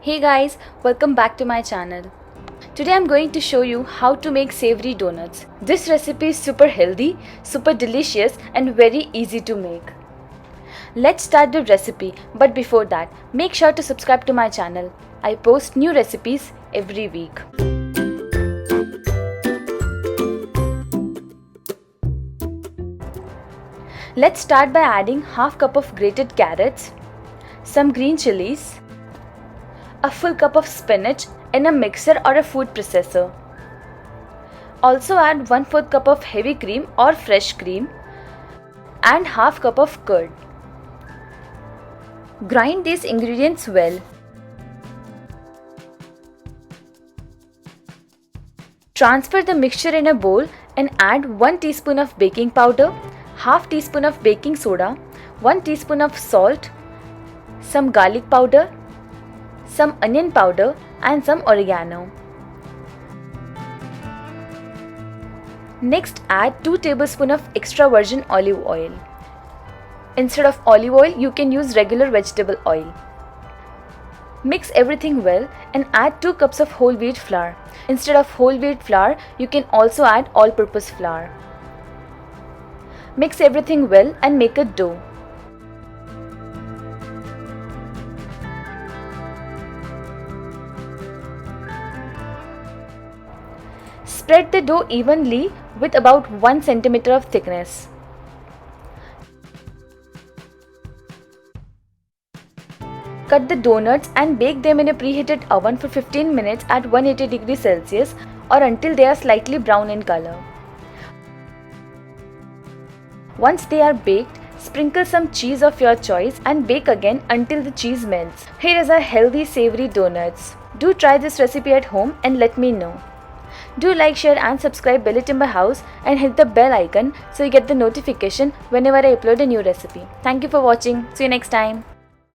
Hey guys, welcome back to my channel. Today I'm going to show you how to make savory donuts. This recipe is super healthy, super delicious and very easy to make. Let's start the recipe, but before that, make sure to subscribe to my channel. I post new recipes every week. Let's start by adding half cup of grated carrots, some green chilies, a full cup of spinach in a mixer or a food processor. Also add 1/4 cup of heavy cream or fresh cream and half cup of curd. Grind these ingredients well. Transfer the mixture in a bowl and add 1 teaspoon of baking powder, half teaspoon of baking soda, 1 teaspoon of salt, some garlic powder, some onion powder and some oregano. Next add 2 tablespoons of extra virgin olive oil. Instead of olive oil, you can use regular vegetable oil. Mix everything well and add 2 cups of whole wheat flour. Instead of whole wheat flour, you can also add all-purpose flour. Mix everything well and make a dough. Spread the dough evenly with about 1 cm of thickness. Cut the donuts and bake them in a preheated oven for 15 minutes at 180 degrees Celsius or until they are slightly brown in color. Once they are baked, sprinkle some cheese of your choice and bake again until the cheese melts. Here is our healthy savory donuts. Do try this recipe at home and let me know. Do like, share and subscribe Belly Timber House and hit the bell icon so you get the notification whenever I upload a new recipe. Thank you for watching. See you next time.